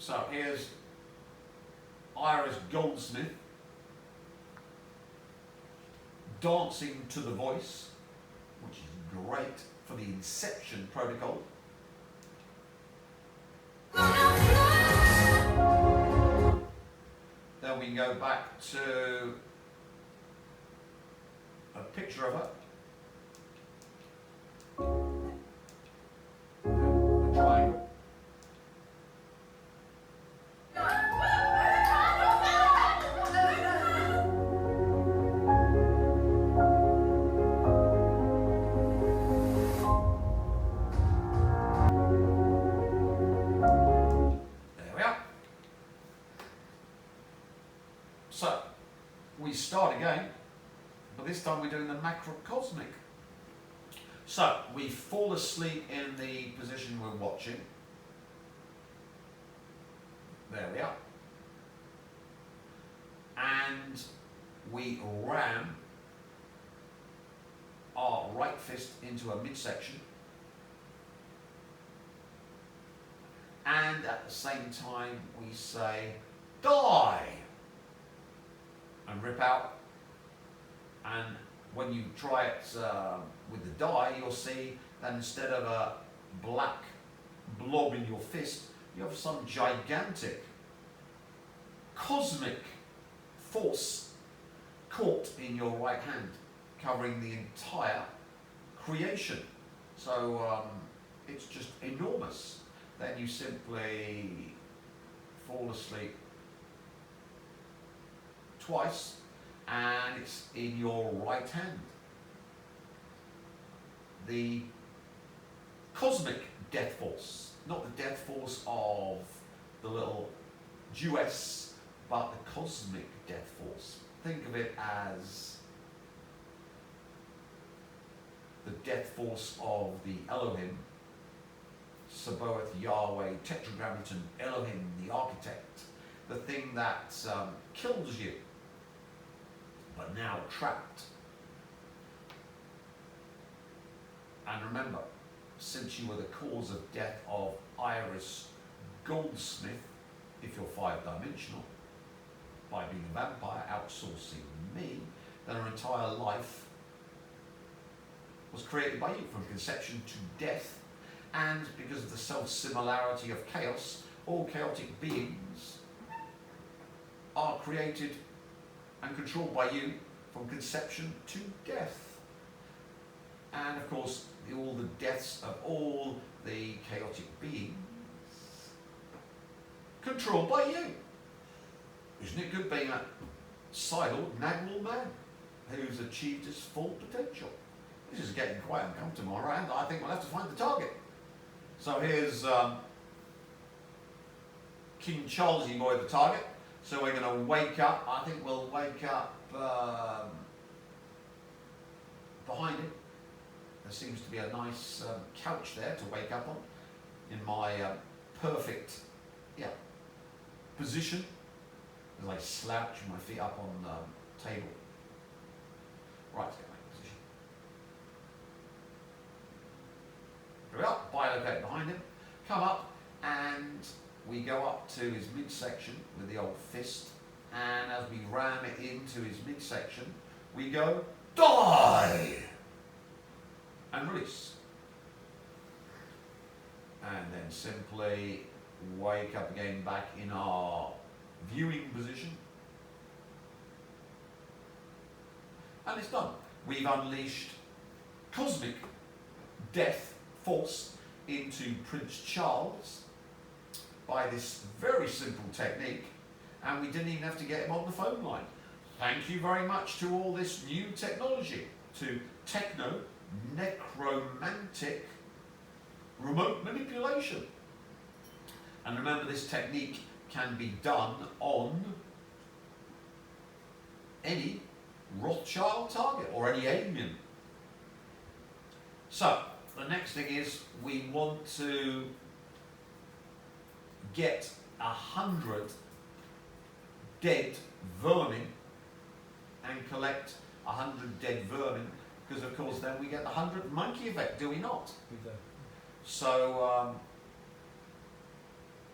So here's Iris Goldsmith dancing to the voice, which is great for the Inception protocol. Then we can go back to a picture of her. A triangle. So, we start again, but this time we're doing the macrocosmic. So, we fall asleep in the position we're watching. There we are. And we ram our right fist into a midsection. And at the same time we say, die! And rip out, and when you try it with the die, you'll see that instead of a black blob in your fist, you have some gigantic cosmic force caught in your right hand, covering the entire creation. So it's just enormous. Then you simply fall asleep twice, and it's in your right hand. The cosmic death force, not the death force of the little Jewess, but the cosmic death force. Think of it as the death force of the Elohim, Sabaoth, Yahweh, Tetragrammaton, Elohim, the architect, the thing that kills you, but now trapped. And remember, since you were the cause of death of Iris Goldsmith, if you're five-dimensional, by being a vampire, outsourcing me, then her entire life was created by you, from conception to death. And because of the self-similarity of chaos, all chaotic beings are created and controlled by you from conception to death. And of course, all the deaths of all the chaotic beings controlled by you. Isn't it good being a sidled, naggable man who's achieved his full potential? This is getting quite uncomfortable, all right? I think we'll have to find the target. So here's King Charlesy boy, the target. So we're going to wake up. I think we'll wake up behind him. There seems to be a nice couch there to wake up on in my perfect position as I slouch my feet up on the table. Right, let's get my position. Here we are, bilocate behind him, come up, and we go up to his midsection with the old fist, and as we ram it into his midsection, we go, die! And release. And then simply wake up again back in our viewing position. And it's done. We've unleashed cosmic death force into Prince Charles by this very simple technique, and we didn't even have to get him on the phone line. Thank you very much to all this new technology, to Techno-Necromantic remote manipulation. And remember, this technique can be done on any Rothschild target or any alien. So the next thing is we want to get 100 dead vermin and collect 100 dead vermin, because of course then we get the 100 monkey effect, do we not? We do. So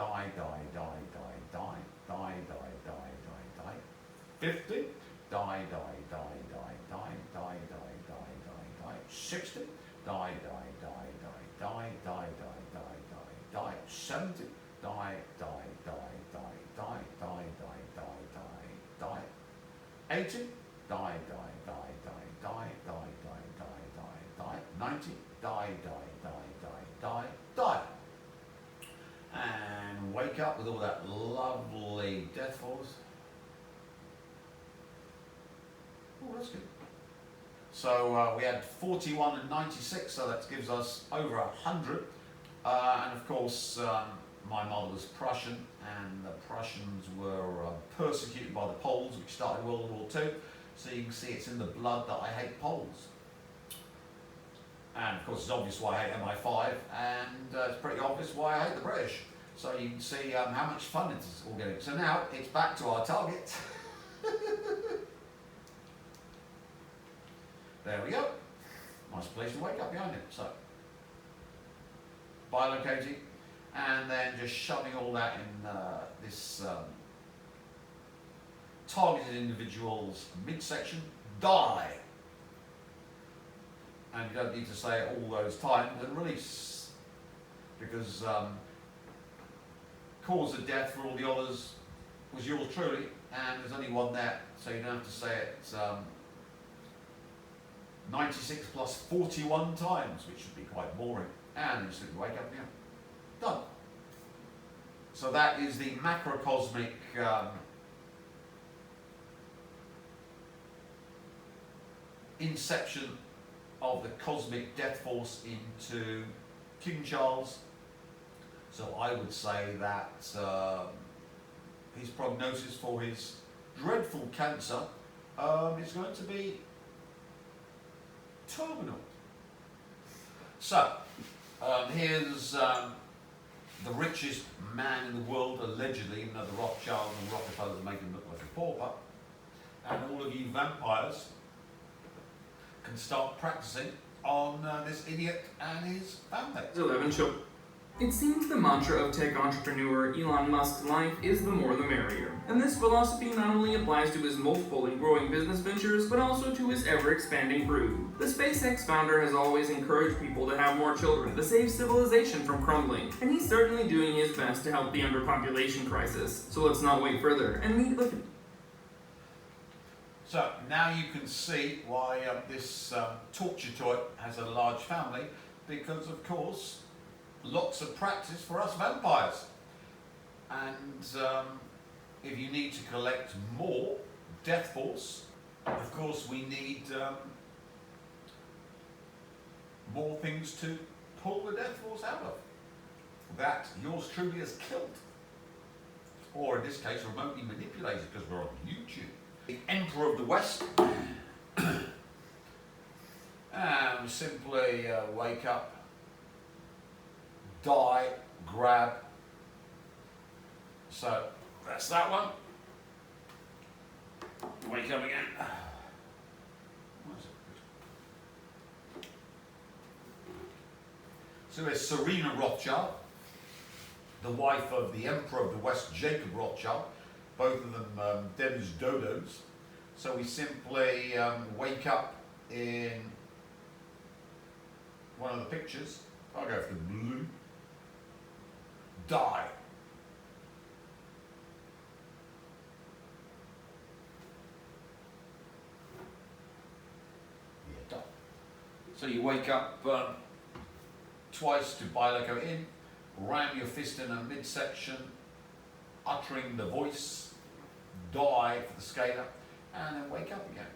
die, die, die, die, die, die, die, die, die, die. 50, die, die, die, die, die, die, die, die, die, die. 60, die, die, die, die, die, die, die, die, die, die. 70, die, die, die, die, die, die, die, die, die, die. 80, die, die, die, die, die, die, die, die, die, die. 90, die, die, die, die, die, die. And wake up with all that lovely death force. Oh, that's good. So we had 41 and 96, so that gives us over 100. And of course, my mother was Prussian, and the Prussians were persecuted by the Poles, which started World War II. So you can see it's in the blood that I hate Poles. And of course, it's obvious why I hate MI5, and it's pretty obvious why I hate the British. So you can see how much fun it's all getting. So now it's back to our target. There we go. Nice place to wake up behind it. So, bilocating, and then just shoving all that in this targeted individual's midsection. Die. And you don't need to say it all those times, and release, because cause of death for all the others was yours truly, and there's only one there, so you don't have to say it 96 plus 41 times, which would be quite boring, and you simply wake up again. Done. So that is the macrocosmic inception of the cosmic death force into King Charles. So I would say that his prognosis for his dreadful cancer is going to be terminal. So here's the richest man in the world, allegedly, even though the Rothschild and Rockefellers make him look like a pauper. And all of you vampires can start practicing on this idiot and his family. 11 show. It seems the mantra of tech entrepreneur Elon Musk's life is the more the merrier. And this philosophy not only applies to his multiple and growing business ventures, but also to his ever-expanding brood. The SpaceX founder has always encouraged people to have more children to save civilization from crumbling, and he's certainly doing his best to help the underpopulation crisis. So let's not wait further and meet with him. So now you can see why this torture toy has a large family, because of course lots of practice for us vampires, and if you need to collect more death force, of course we need more things to pull the death force out of that yours truly has killed, or in this case remotely manipulated, because we're on YouTube. The Emperor of the West, and simply wake up, die, grab. So that's that one. Wake up again. So there's Serena Rothschild, the wife of the Emperor of the West, Jacob Rothschild. Both of them dead as dodos. So we simply wake up in one of the pictures. I'll go for the blue. Die. Yeah, die. So you wake up twice to biloco in, ram your fist in a midsection, uttering the voice, die for the scalar, and then wake up again.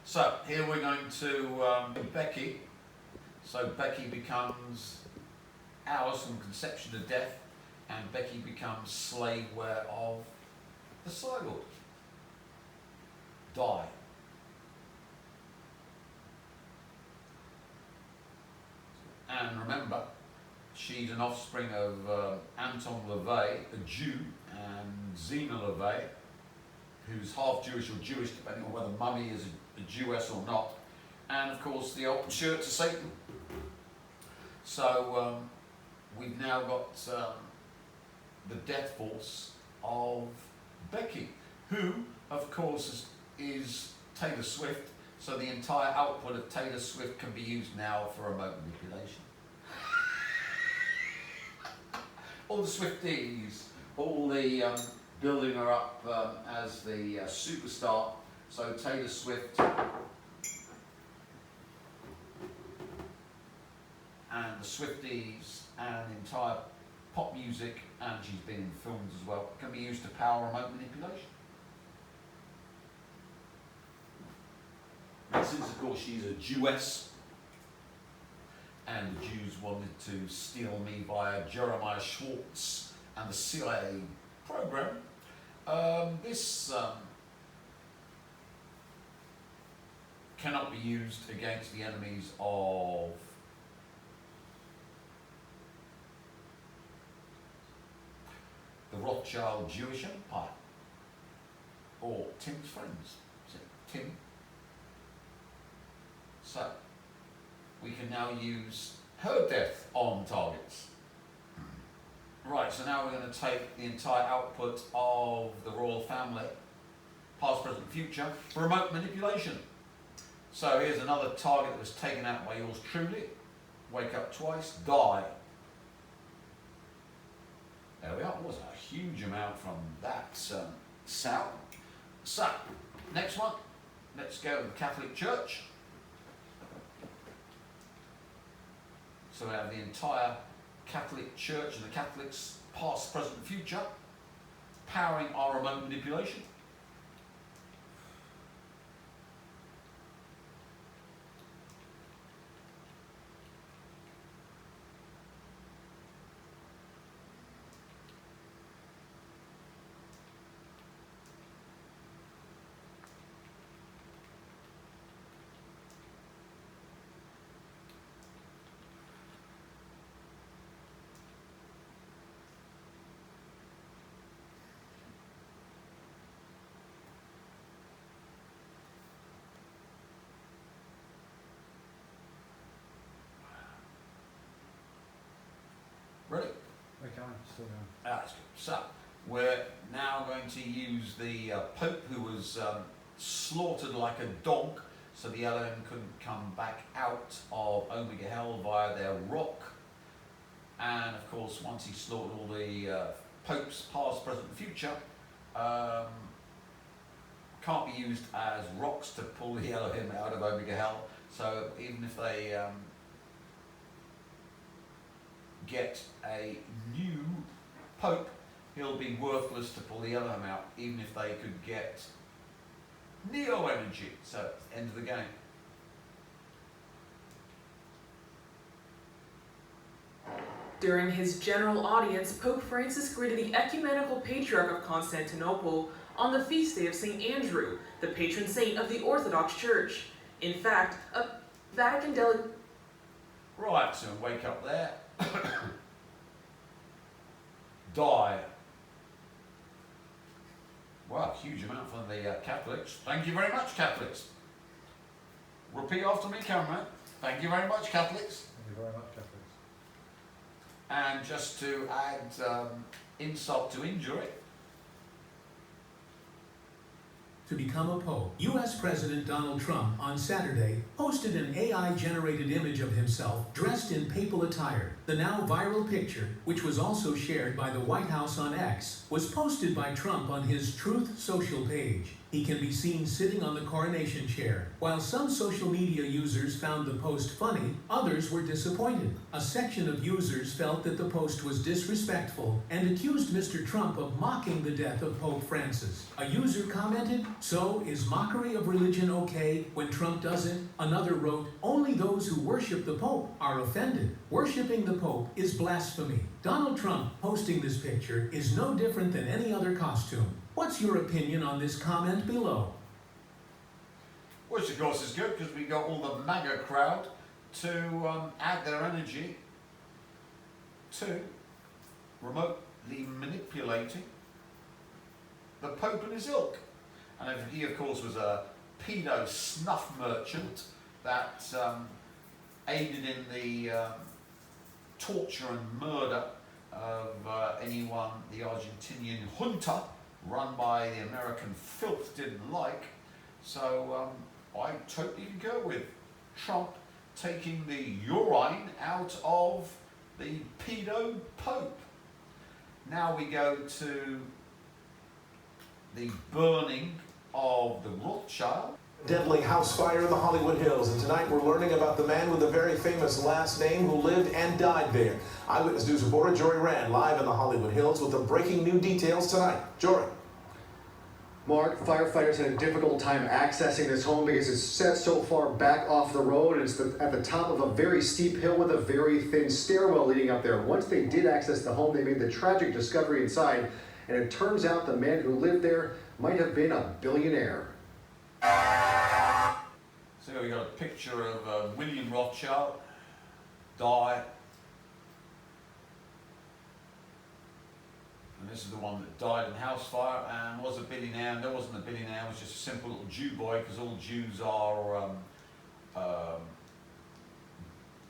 So here we're going to Becky. So Becky becomes ours from conception to death, and Becky becomes slaveware of the Cyborg. Die. And remember, she's an offspring of Anton LaVey, a Jew, and Zena LaVey, who's half Jewish or Jewish, depending on whether mummy is a Jewess or not. And of course, the old shirt to Satan. So we've now got the death force of Becky, who, of course, is Taylor Swift, so the entire output of Taylor Swift can be used now for remote manipulation. All the Swifties, all the building her up as the superstar, so Taylor Swift and the Swifties and the entire pop music, and she's been in films as well, can be used to power remote manipulation. And since of course she's a Jewess, and the Jews wanted to steal me via Jeremiah Schwartz and the CIA program, this cannot be used against the enemies of the Rothschild Jewish Empire, or Tim's friends. Is it Tim? So, we can now use her death on targets. Right, so now we're going to take the entire output of the royal family, past, present, future, for remote manipulation. So here's another target that was taken out by yours truly. Wake up twice, die. There we are. It wasn't a huge amount from that sound. So, next one. Let's go to the Catholic Church. So we have the entire Catholic Church and the Catholics, past, present, and future, powering our remote manipulation. Ready? Okay, still going. That's good. So, we're now going to use the Pope, who was slaughtered like a dog, so the Elohim couldn't come back out of Omega Hell via their rock. And of course, once he slaughtered all the popes, past, present, and future, can't be used as rocks to pull the Elohim out of Omega Hell. So even if they get a new pope, he'll be worthless to pull the Elohim out, even if they could get Neo energy. So, end of the game. During his general audience, Pope Francis greeted the Ecumenical Patriarch of Constantinople on the feast day of St. Andrew, the patron saint of the Orthodox Church. In fact, a Vatican delegate... Right, so wake up there. Die. Wow, huge amount from the Catholics. Thank you very much, Catholics. Repeat after me, cameraman. Thank you very much, Catholics. Thank you very much, Catholics. And just to add insult to injury. To become a pope, U.S. President Donald Trump on Saturday posted an AI-generated image of himself dressed in papal attire. The now viral picture, which was also shared by the White House on X, was posted by Trump on his Truth Social page. He can be seen sitting on the coronation chair. While some social media users found the post funny, others were disappointed. A section of users felt that the post was disrespectful and accused Mr. Trump of mocking the death of Pope Francis. A user commented, "So is mockery of religion okay when Trump doesn't?" Another wrote, "Only those who worship the Pope are offended. Worshipping the Pope is blasphemy." Donald Trump posting this picture is no different than any other costume. What's your opinion on this comment below? Which of course is good because we got all the MAGA crowd to add their energy to remotely manipulating the Pope and his ilk. And he of course was a pedo snuff merchant that aided in the torture and murder of anyone the Argentinian junta run by the American filth didn't like. So I totally concur with Trump taking the urine out of the pedo Pope. Now we go to the burning of the Rothschild. Deadly house fire in the Hollywood Hills, and tonight we're learning about the man with a very famous last name who lived and died there. Eyewitness News reporter Jory Rand live in the Hollywood Hills with the breaking new details tonight. Jory. Mark, firefighters had a difficult time accessing this home because it's set so far back off the road, and it's at the top of a very steep hill with a very thin stairwell leading up there. Once they did access the home, they made the tragic discovery inside, and it turns out the man who lived there might have been a billionaire. So we got a picture of William Rothschild, died. And this is the one that died in house fire and was a billionaire. And there wasn't a billionaire, it was just a simple little Jew boy, because all Jews are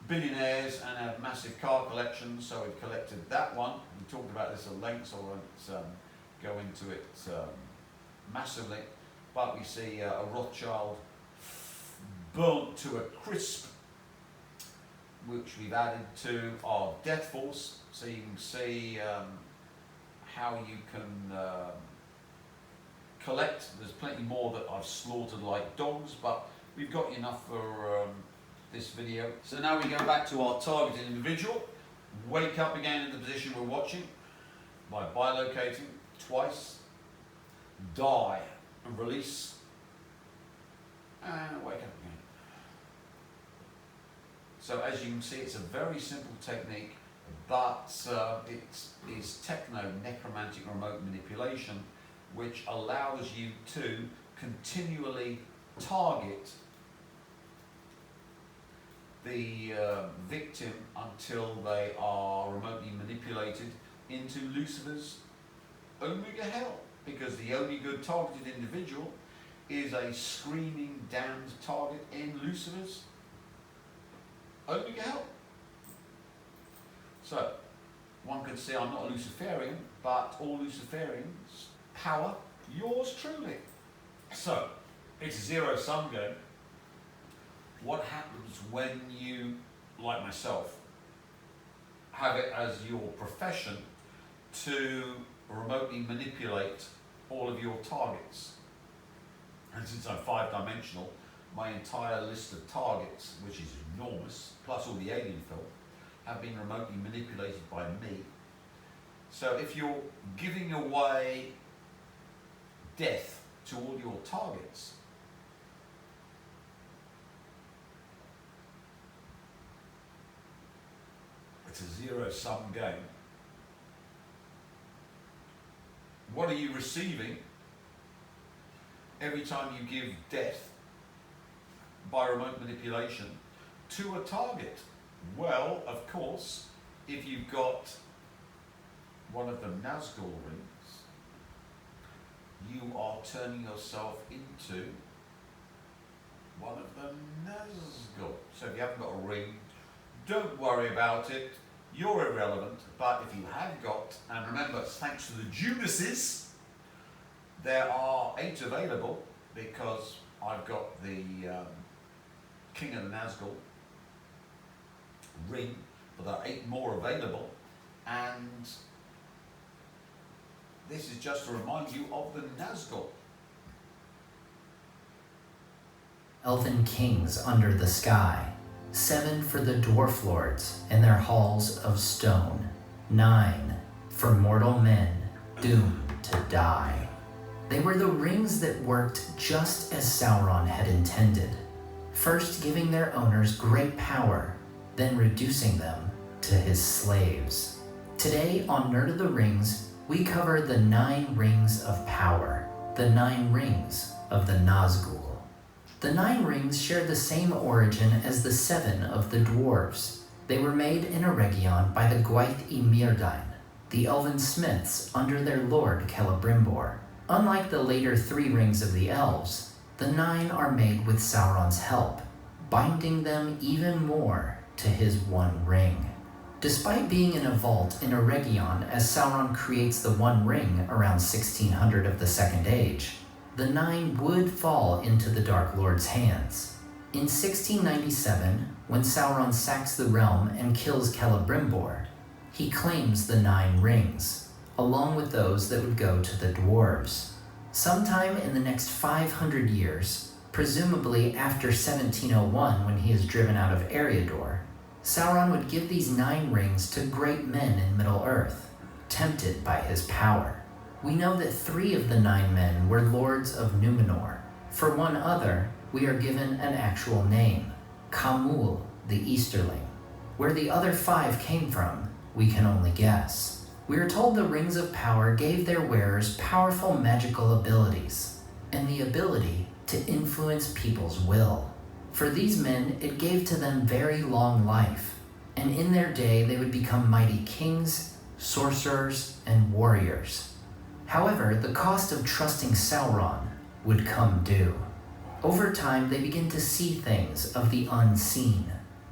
billionaires and have massive car collections. So we collected that one. We talked about this at length, so I won't go into it massively. But we see a Rothschild burnt to a crisp, which we've added to our death force, so you can see how you can collect. There's plenty more that I've slaughtered like dogs, but we've got enough for this video. So now we go back to our targeted individual, wake up again in the position we're watching by bilocating twice, die and release, and wake up again. So as you can see, it's a very simple technique, but it is Techno-Necromantic remote manipulation, which allows you to continually target the victim until they are remotely manipulated into Lucifer's Omega Hell, because the only good targeted individual is a screaming damned target in Lucifer's Omega Hell. So, one could say I'm not a Luciferian, but all Luciferians power yours truly. So, it's a zero-sum game. What happens when you, like myself, have it as your profession to remotely manipulate all of your targets? And since I'm 5-dimensional, my entire list of targets, which is enormous, plus all the alien film, have been remotely manipulated by me. So if you're giving away death to all your targets, it's a zero-sum game. What are you receiving every time you give death by remote manipulation to a target? Well, of course, if you've got one of the Nazgul rings, you are turning yourself into one of the Nazgul. So if you haven't got a ring, don't worry about it. You're irrelevant. But if you have got, and remember, thanks to the Judases, there are 8 available, because I've got the King of the Nazgul ring, but there are 8 more available, and this is just to remind you of the Nazgul. Elven kings under the sky, 7 for the dwarf lords in their halls of stone, 9 for mortal men doomed to die. They were the rings that worked just as Sauron had intended, first giving their owners great power, then reducing them to his slaves. Today on Nerd of the Rings, we cover the 9 rings of power, the 9 rings of the Nazgul. The 9 rings share the same origin as the 7 of the dwarves. They were made in Eregion by the Gwaith y Myrdain, the elven smiths under their lord Celebrimbor. Unlike the later 3 rings of the elves, the 9 are made with Sauron's help, binding them even more to his one ring. Despite being in a vault in a region as Sauron creates the One Ring around 1600 of the Second Age, the Nine would fall into the Dark Lord's hands. In 1697, when Sauron sacks the realm and kills Celebrimbor, he claims the Nine Rings, along with those that would go to the dwarves. Sometime in the next 500 years, presumably after 1701 when he is driven out of Eriador, Sauron would give these 9 rings to great men in Middle-earth, tempted by his power. We know that 3 of the 9 men were lords of Numenor. For one other, we are given an actual name, Khamul, the Easterling. Where the other 5 came from, we can only guess. We are told the Rings of Power gave their wearers powerful magical abilities, and the ability to influence people's will. For these men, it gave to them very long life, and in their day they would become mighty kings, sorcerers, and warriors. However, the cost of trusting Sauron would come due. Over time, they begin to see things of the unseen,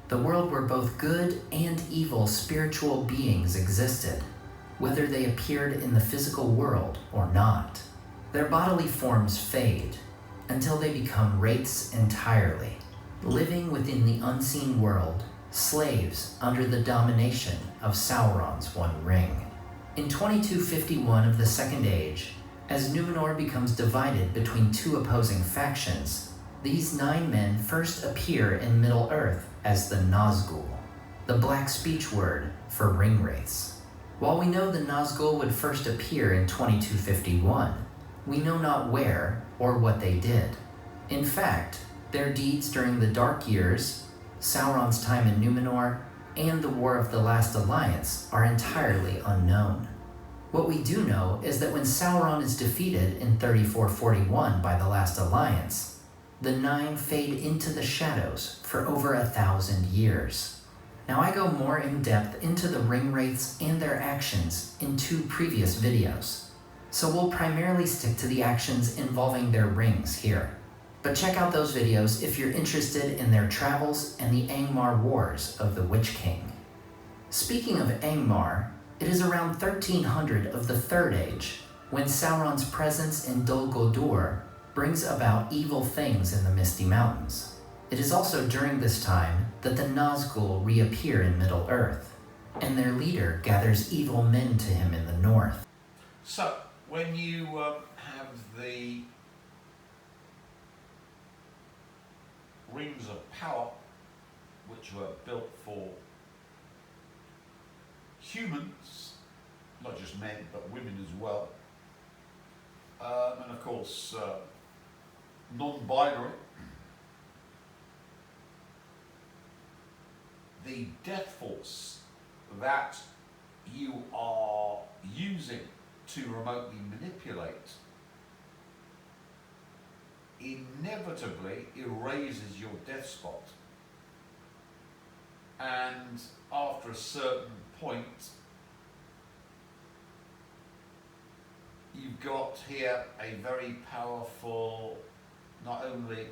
the world where both good and evil spiritual beings existed, whether they appeared in the physical world or not. Their bodily forms fade until they become wraiths entirely, living within the unseen world, slaves under the domination of Sauron's One Ring. In 2251 of the Second Age, as Numenor becomes divided between 2 opposing factions, these 9 men first appear in Middle-earth as the Nazgul, the black speech word for ring wraiths. While we know the Nazgul would first appear in 2251, we know not where or what they did. In fact, their deeds during the Dark Years, Sauron's time in Numenor, and the War of the Last Alliance are entirely unknown. What we do know is that when Sauron is defeated in 3441 by the Last Alliance, the 9 fade into the shadows for over 1,000 years. Now I go more in depth into the ring wraiths and their actions in 2 previous videos, so we'll primarily stick to the actions involving their rings here. But check out those videos if you're interested in their travels and the Angmar Wars of the Witch King. Speaking of Angmar, it is around 1300 of the Third Age when Sauron's presence in Dol Guldur brings about evil things in the Misty Mountains. It is also during this time that the Nazgul reappear in Middle-earth, and their leader gathers evil men to him in the north. So, when you have the Rings of Power, which were built for humans, not just men, but women as well, and of course non-binary, the death force that you are using to remotely manipulate inevitably erases your death spot. And after a certain point, you've got here a very powerful, not only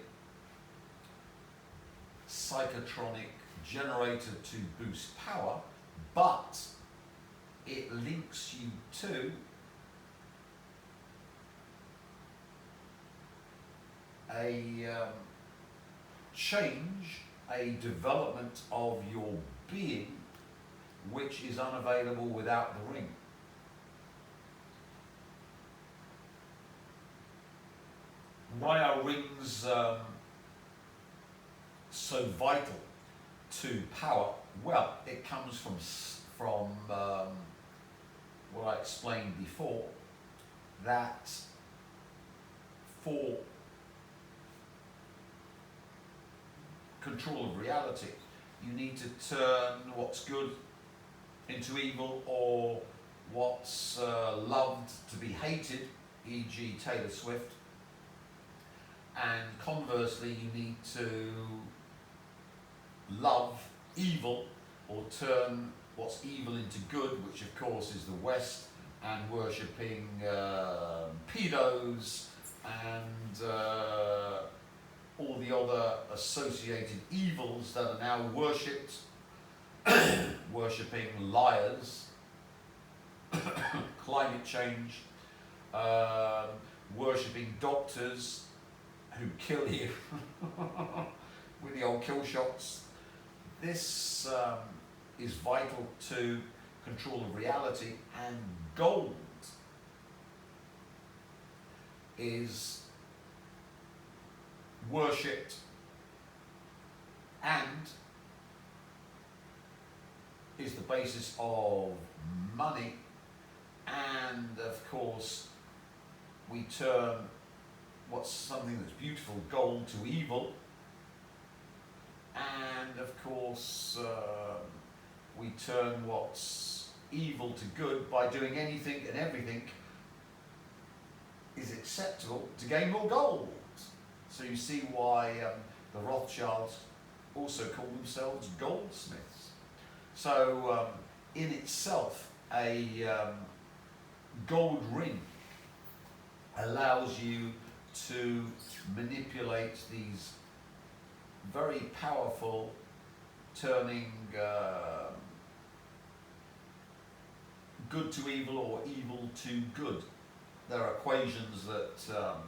psychotronic generator to boost power, but it links you to a change, a development of your being which is unavailable without the ring. Why are rings so vital to power? Well, it comes from what I explained before, that for control of reality, you need to turn what's good into evil, or what's loved to be hated, e.g. Taylor Swift, and conversely you need to love evil, or turn what's evil into good, which of course is the West, and worshipping pedos and all the other associated evils that are now worshipped worshipping liars, climate change, worshipping doctors who kill you with the old kill shots. This is vital to control of reality, and gold is worshipped and is the basis of money, and of course we turn what's something that's beautiful, gold, to evil, and of course we turn what's evil to good by doing anything and everything is acceptable to gain more gold. So you see why the Rothschilds also call themselves goldsmiths. So in itself, a gold ring allows you to manipulate these very powerful, turning good to evil or evil to good. There are equations that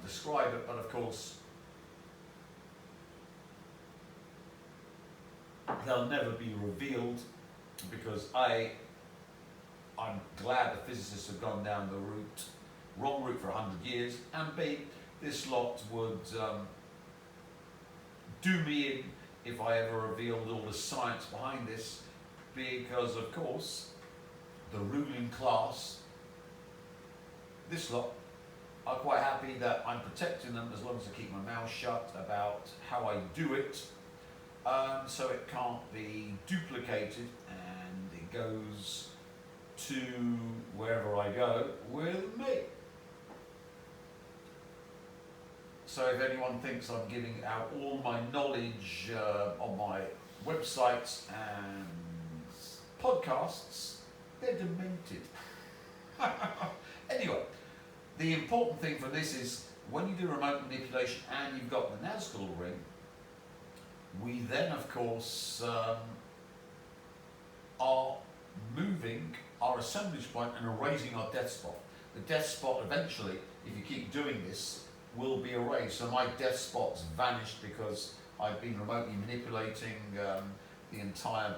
describe it, but of course they'll never be revealed, because I'm glad the physicists have gone down the wrong route for 100 years, and B, this lot would do me in if I ever revealed all the science behind this, because of course the ruling class, this lot, are quite happy that I'm protecting them as long as I keep my mouth shut about how I do it, so it can't be duplicated, and it goes to wherever I go with me. So if anyone thinks I'm giving out all my knowledge on my websites and podcasts, they're demented. Anyway, the important thing for this is when you do remote manipulation and you've got the Nazgul ring, we then of course are moving our assemblage point and erasing our death spot. The death spot eventually, if you keep doing this, will be erased. So my death spot's vanished because I've been remotely manipulating the entire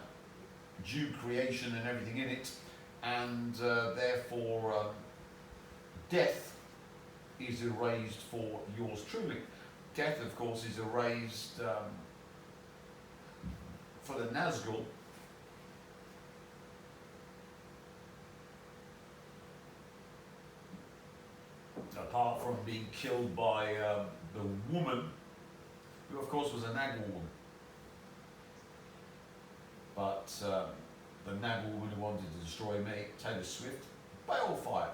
Jew creation and everything in it, and therefore death is erased for yours truly. Death, of course, is erased for the Nazgul. Apart from being killed by the woman, who of course was a Nagul woman. But the Nagul woman who wanted to destroy me, Taylor Swift, by all fire.